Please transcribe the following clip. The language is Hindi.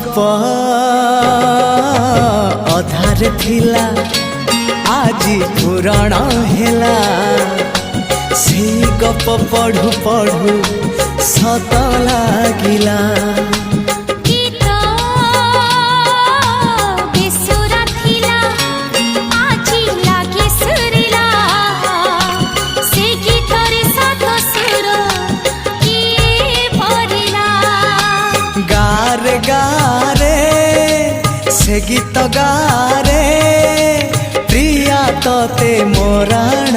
गप अधार थिला आजी पुराण हेला से गप पढ़ु पढ़ु सत लागिला गारे गारे से गीत गारे प्रिया तोते मोराण